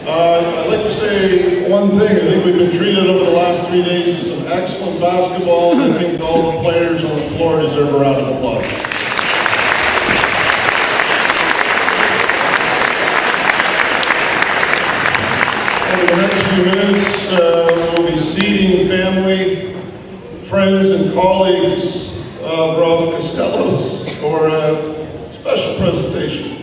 I'd like to say one thing. I think we've been treated over the last 3 days to some excellent basketball, and I think all the players on the floor deserve a round of applause. Over the next few minutes, we'll be seating family, friends, and colleagues of Rob Costello's for a special presentation.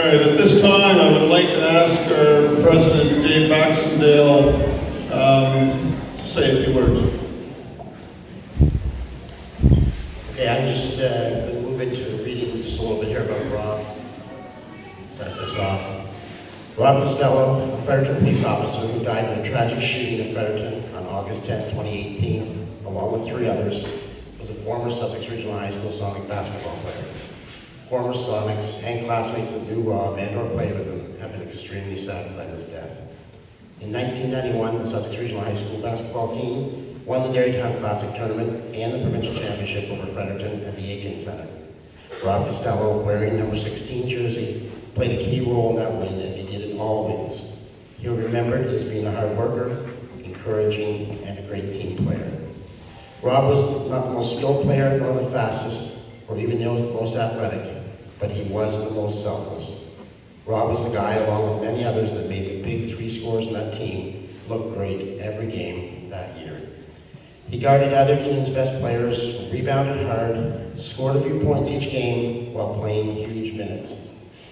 At this time, I would like to ask our President, Dave Baxendale, to say a few words. Okay, I'm just going to move into reading just a little bit here about Rob. Start this off. Rob Costello, a Fredericton police officer who died in a tragic shooting in Fredericton on August 10, 2018, along with 3 others, was a former Sussex Regional High School Sonic basketball player. Former Sonics and classmates that knew Rob and or played with him have been extremely saddened by his death. In 1991, the Sussex Regional High School basketball team won the Dairytown Classic Tournament and the provincial championship over Fredericton at the Aiken Centre. Rob Costello, wearing number 16 jersey, played a key role in that win as he did in all wins. He was remembered as being a hard worker, encouraging, and a great team player. Rob was not the most skilled player nor the fastest, or even the most athletic, but he was the most selfless. Rob was the guy, along with many others, that made the big 3 scores in that team look great every game that year. He guarded other teams' best players, rebounded hard, scored a few points each game while playing huge minutes.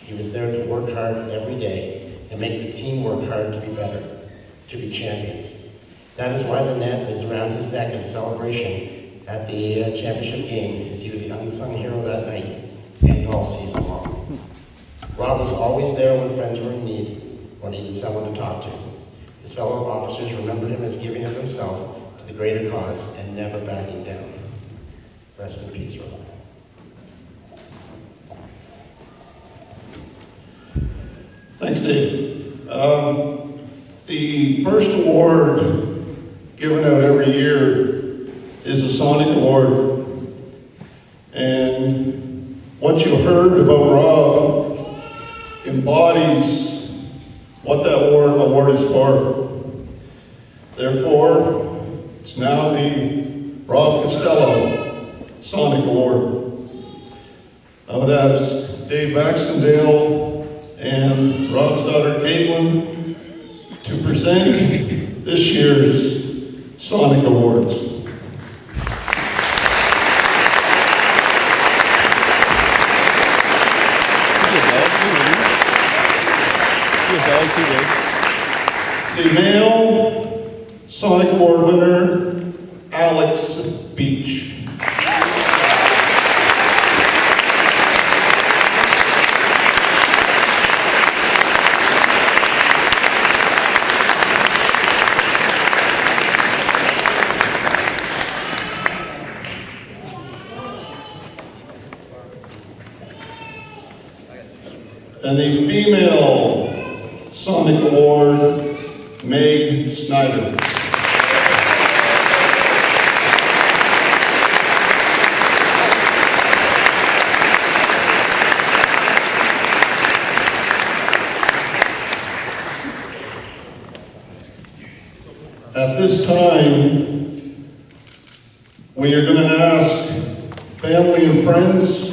He was there to work hard every day and make the team work hard to be better, to be champions. That is why the net is around his neck in celebration at the championship game, as he was the unsung hero that night and all season long. Rob was always there when friends were in need or needed someone to talk to. His fellow officers remembered him as giving of himself to the greater cause and never backing down. Rest in peace, Rob. Thanks, Dave. The first award given out every year is a Sonic Award. And what you heard about Rob embodies what that award is for. Therefore, it's now the Rob Costello Sonic Award. I would ask Dave Baxendale and Rob's daughter Caitlin to present this year's Sonic Awards. The male Sonic Award winner, Alex Beach. And the female Sonic Award, Meg Snyder. At this time, We are going to ask family and friends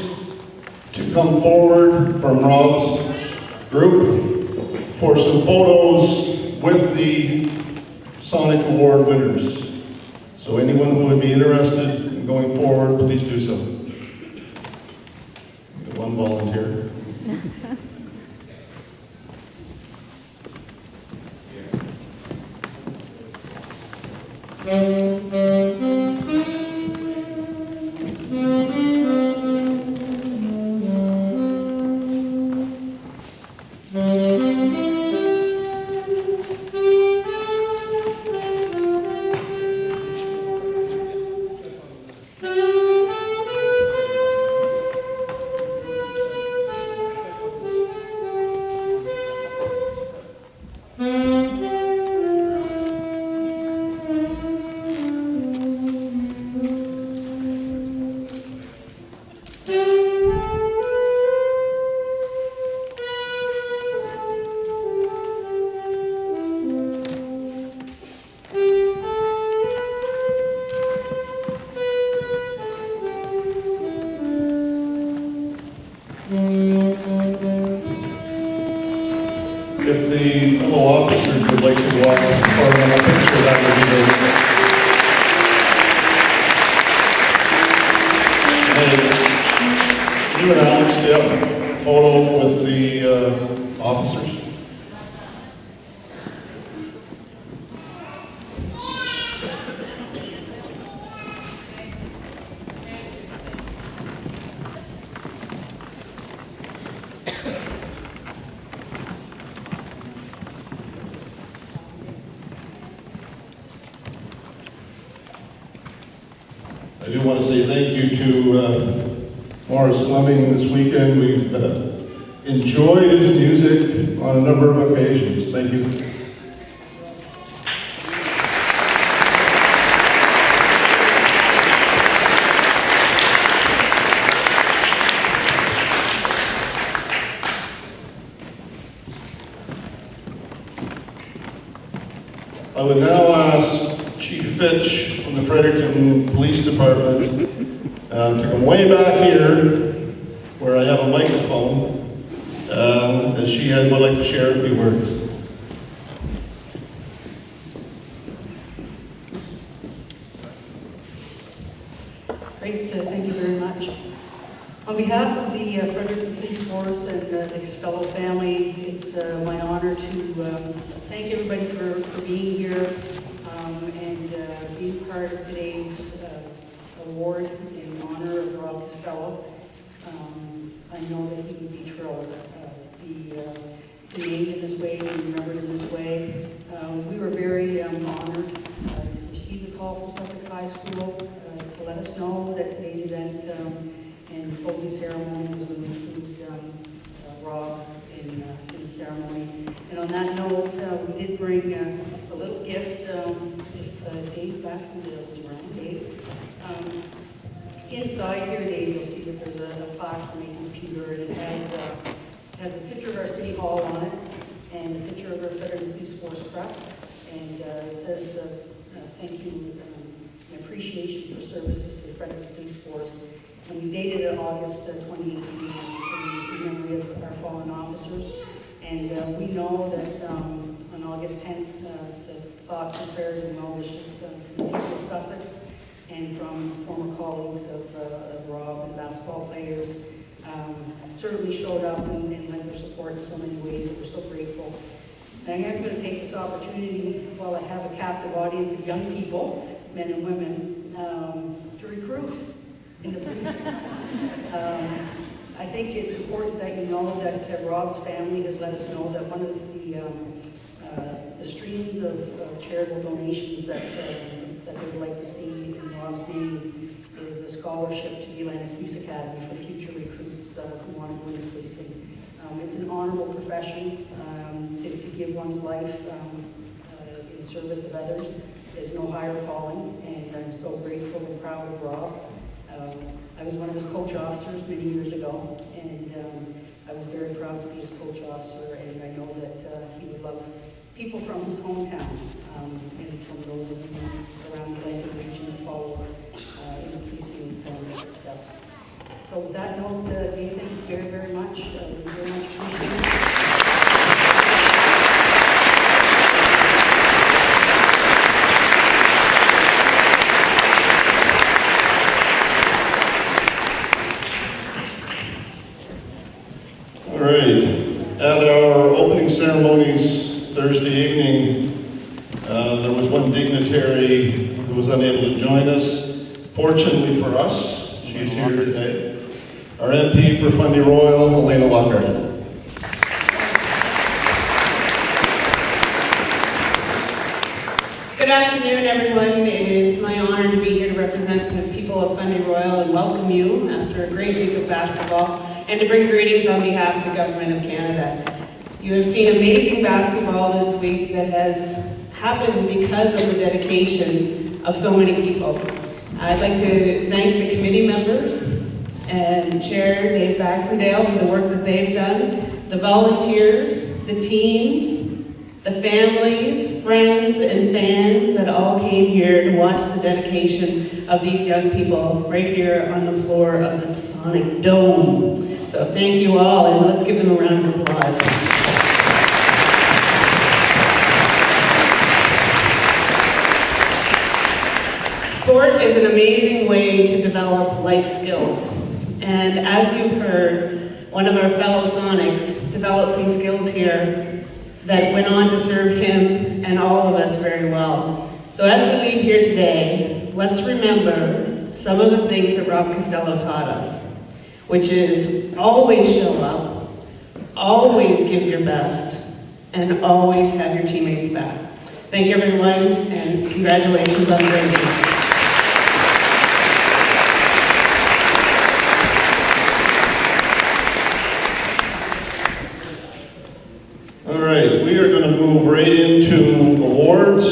to come forward from Rob's group for some photos with the Sonic Award winners. So anyone who would be interested in going forward, please do so. Got one volunteer. If the fellow officers would like to go out and form a picture, that would be great. And you and Alex, do you have a photo with the officers? I do want to say thank you to Morris Fleming this weekend. We've enjoyed his music on a number of occasions. Thank you. I would now ask Chief Fitch from the Fredericton Police Department to come way back here where I have a microphone as she would like to share a few words. Great, thank you very much. On behalf of the Fredericton Police Force and the Costello family, it's my honor to thank everybody for being here and being part of today's award in honor of Rob Costello. I know that he would be thrilled to be named in this way, to be remembered in this way. We were very honored to receive the call from Sussex High School to let us know that today's event and closing ceremony was going to include Rob in the ceremony. And on that note, we did bring a little gift. If Dave Baxendale was around, Dave. Inside here, Dave, you'll see that there's a plaque from Aiken's Pewter, and it has a picture of our City Hall on it and a picture of our Fredericton Police Force crest. And it says, thank you, and appreciation for services to the Fredericton Police Force. And we dated it August 2018, in memory of our fallen officers. And we know that on August 10th, the thoughts and prayers and well wishes from the people of Sussex and from former colleagues of Rob and basketball players certainly showed up and lent their support in so many ways, and we're so grateful. And I'm going to take this opportunity, while I have a captive audience of young people, men and women, to recruit in the police. I think it's important that you know that Rob's family has let us know that one of the streams of charitable donations that they would like to see in Rob's name is a scholarship to the Atlantic Police Academy for future recruits who want to go into policing. It's an honorable profession to give one's life in service of others. There's no higher calling, and I'm so grateful and proud of Rob. I was one of his coach officers many years ago, and I was very proud to be his coach officer, and I know that he would love people from his hometown, and from those of you around the Atlantic region to follow in the policing family footsteps. So with that note, Dave, thank you very, very much. We very much appreciate it. All right. At our opening ceremonies Thursday evening, there was one dignitary who was unable to join us. Fortunately for us, she's here today. Our MP for Fundy Royal, Elena Lockhart. Good afternoon, everyone. It is my honor to be here to represent the people of Fundy Royal and welcome you after a great week of basketball and to bring greetings on behalf of the Government of Canada. You have seen amazing basketball this week that has happened because of the dedication of so many people. I'd like to thank the committee members and Chair Dave Baxendale for the work that they've done, the volunteers, the teams, the families, friends, and fans that all came here to watch the dedication of these young people right here on the floor of the Sonic Dome. So thank you all, and let's give them a round of applause. Sport is an amazing way to develop life skills. And as you've heard, one of our fellow Sonics developed some skills here that went on to serve him and all of us very well. So as we leave here today, let's remember some of the things that Rob Costello taught us, which is always show up, always give your best, and always have your teammates back. Thank everyone, and congratulations on the great day. All right, we are going to move right into awards.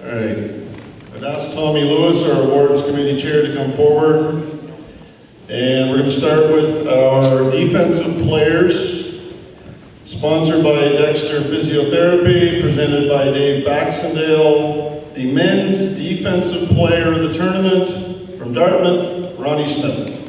All right. I'd ask Tommy Lewis, our awards committee chair, to come forward. And we're going to start with our defensive players, sponsored by Dexter Physiotherapy, presented by Dave Baxendale. The men's defensive player of the tournament from Dartmouth, Ronnie Smith.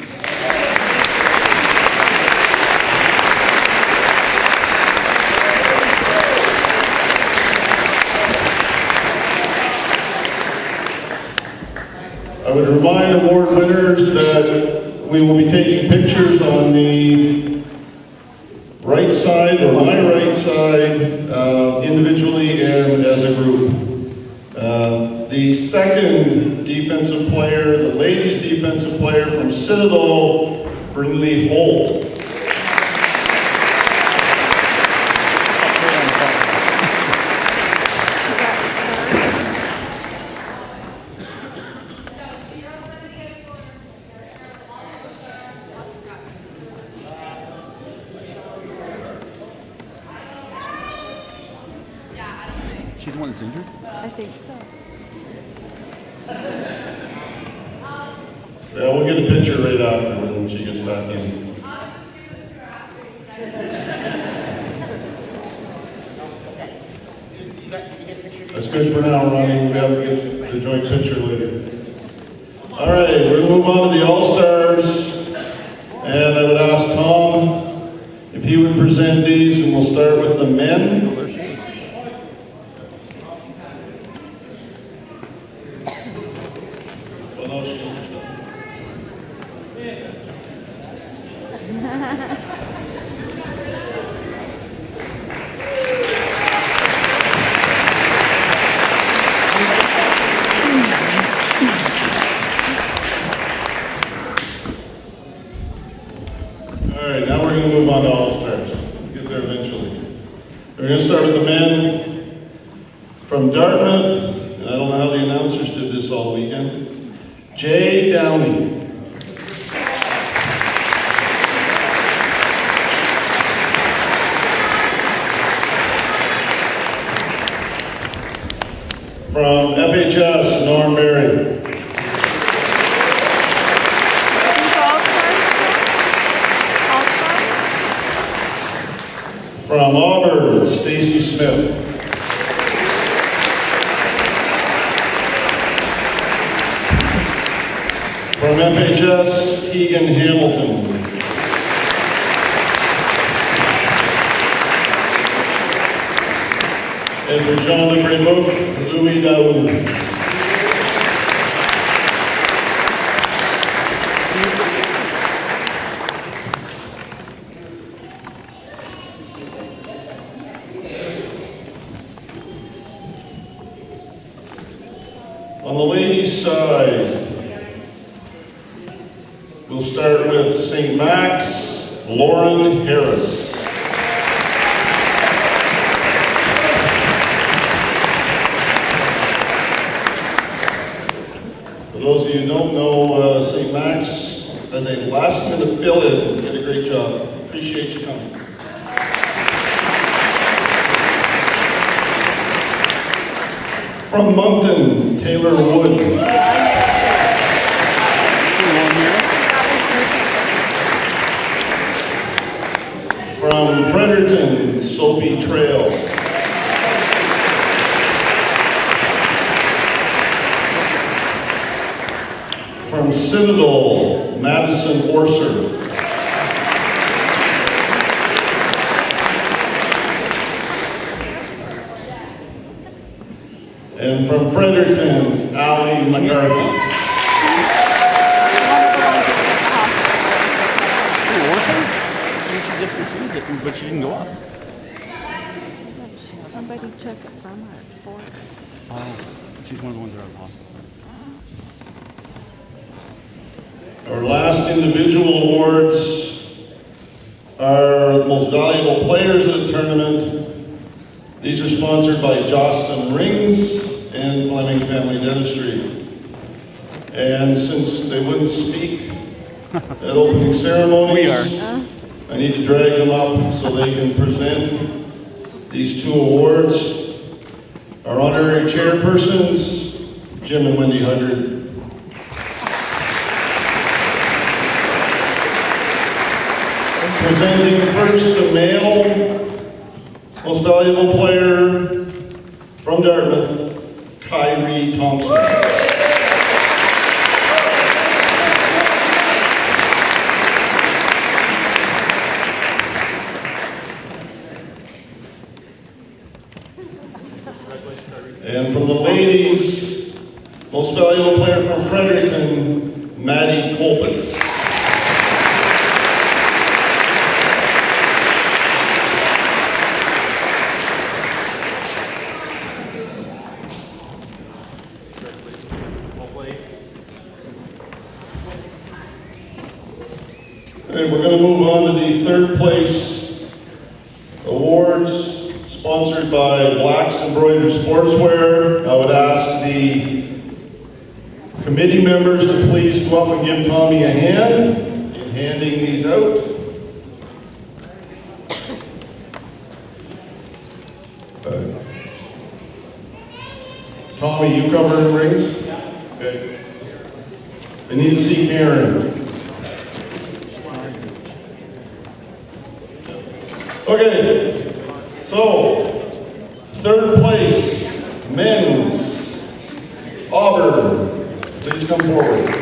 I would remind award winners that we will be taking pictures on the right side, or my right side, individually and as a group. The second defensive player, the ladies' defensive player from Citadel, Brinley Holt. She's the one that's injured? I think so. Yeah, we'll get a picture right after when she gets back in. That's good for now, Ronnie. We have to get the joint picture later. All right, we're going to move on to the All-Stars. And I would ask Tom if he would present these, and we'll start with the men. All right, now we're going to move on to All-Stars. We'll get there eventually. We're going to start with the men from Dartmouth, and I don't know how the announcers did this all weekend. Jay Downey. From Auburn, Stacy Smith. From FHS, Keegan Hamilton. And for Jean de Brebeuf, Louis Daoud. On the ladies' side, we'll start with St. Max, Lauren Harris. For those of you who don't know, St. Max, as a last-minute fill-in, did a great job. Appreciate you coming. From Moncton, Taylor Wood. From Fredericton, Sophie Trail. From Citadel, Madison Orser. And from Fredericton, Allie McCarthy. But she didn't go up. Somebody took it from her for her. Oh, she's one of the ones that are lost. Our last individual awards are the most valuable players of the tournament. These are sponsored by Jostin Rings and Fleming Family Dentistry. And since they wouldn't speak at opening ceremonies, We are. I need to drag them up so they can present these two awards. Our honorary chairpersons, Jim and Wendy Huddard. Presenting first the male most valuable player from Dartmouth, Kyrie Thompson. And from the ladies, most valuable player from Fredericton, Maddie Colpitz. All right, we're going to move on to the third place awards. Sponsored by Blacks Embroidered Sportswear. I would ask the committee members to please go up and give Tommy a hand in handing these out. Tommy, you covering rings? Okay. I need to see Karen. Okay. So, third place, men's, Auburn. Please come forward.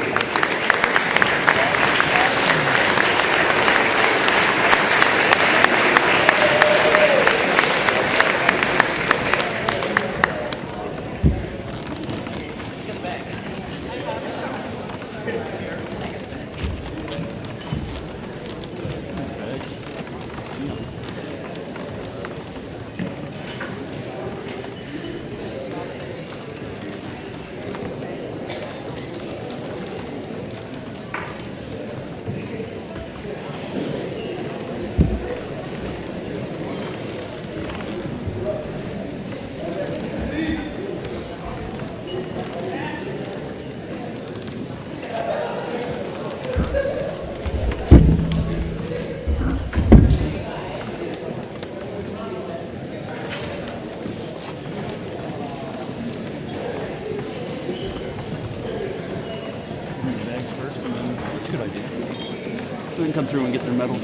So we can come through and get their medal.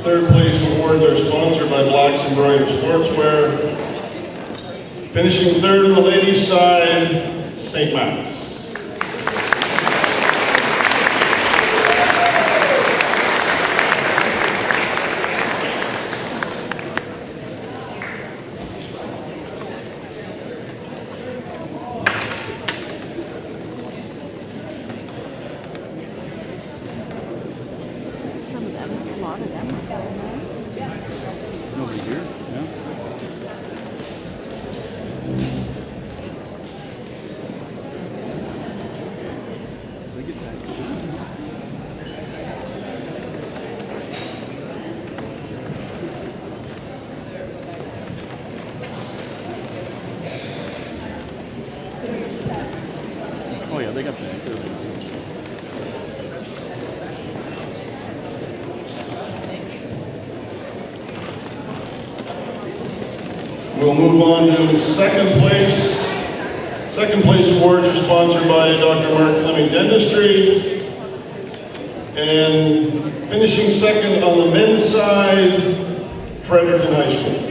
Third place awards are sponsored by Blacks and Brothers Sportswear. Finishing third on the ladies' side, St. Matt's. Some of them, a lot of them. Over here, yeah. They get that. Oh yeah, they got that. We'll move on to second place. Second place awards are sponsored by Dr. Mark Fleming Dentistry. And finishing second on the men's side, Fredericton High School.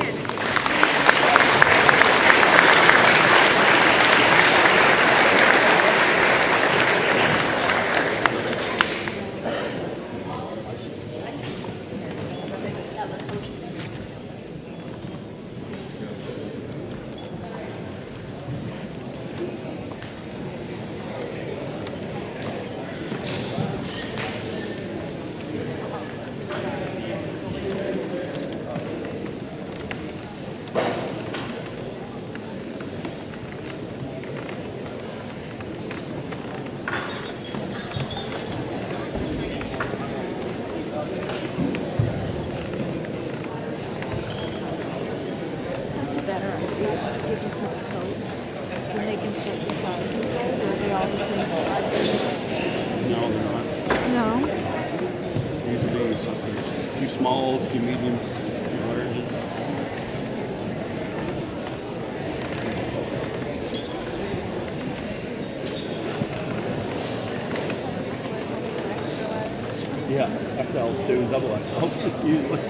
That's a better idea. Just give them some coat. And they can set the size. Are they all the same size? No, they're not. No. Usually something. Few smalls, few mediums, few larges. Yeah, XL too, double XL usually.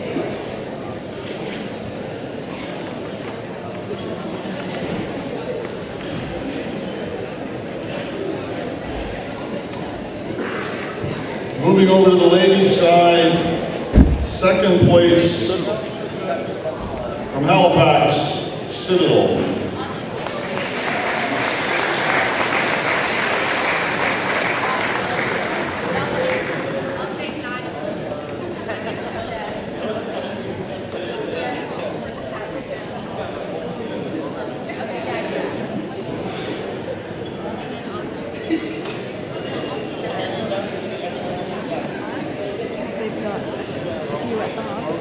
Moving over to the ladies' side, second place from Halifax, Citadel. They've got a few at the hospital.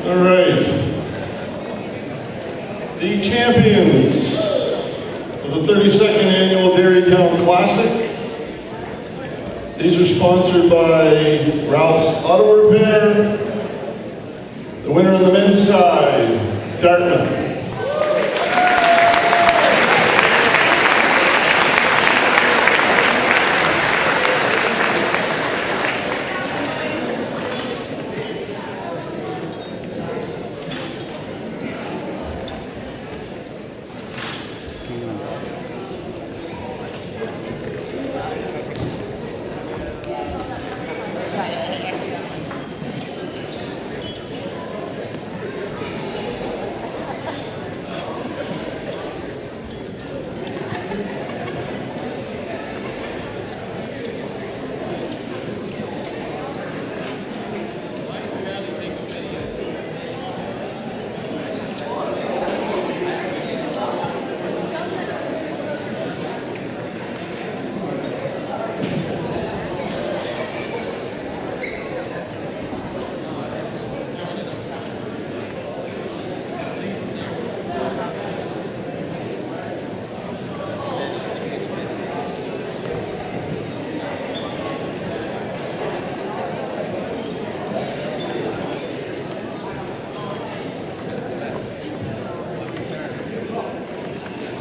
All right. The champions of the 32nd Annual Dairytown Classic. These are sponsored by Ralph's Auto Repair. The winner on the men's side, Dartmouth.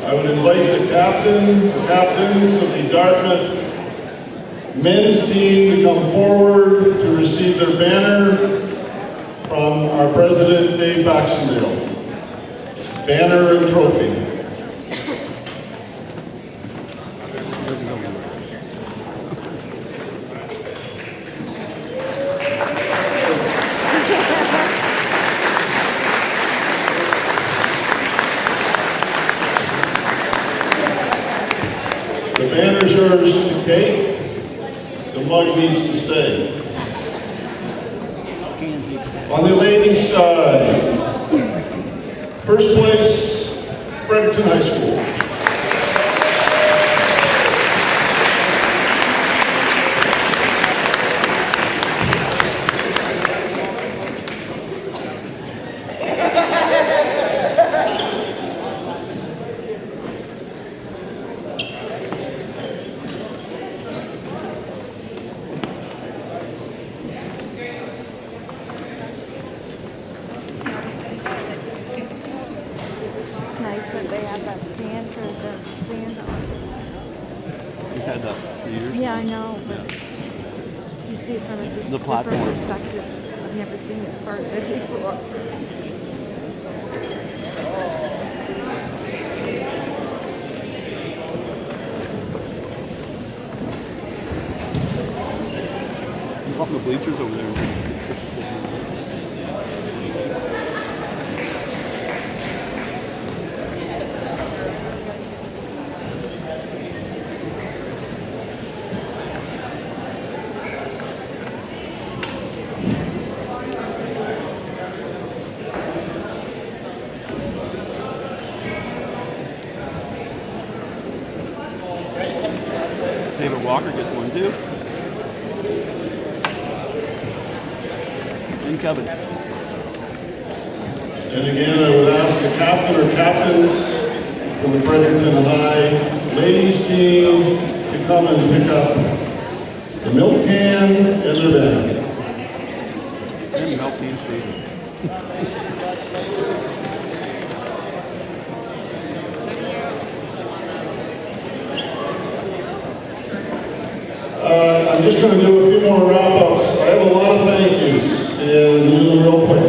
I would invite the captains of the Dartmouth men's team to come forward to receive their banner from our president, Dave Baxendale. Banner and trophy. The banner's yours to take. The mug needs to stay. On the ladies' side, first place, Fredericton High School. It's nice that they have that stand for the stand on. We've had that for years. Yeah, I know, but you see it from a different platform. perspective. I've never seen this part of it before. Up in the bleachers over there. David Walker gets one too. And Kevin. And again, I would ask the captain or captains from the Fredericton High ladies team to come and pick up the milk can and their bag. And help Team Stephen. I'm just going to do a few more wrap-ups. I have a lot of thank yous, and do them real quick.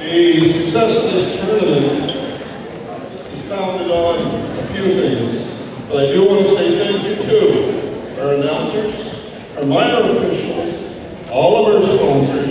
The success of this tournament is founded on a few things, but I do want to say thank you to our announcers, our minor officials, all of our sponsors,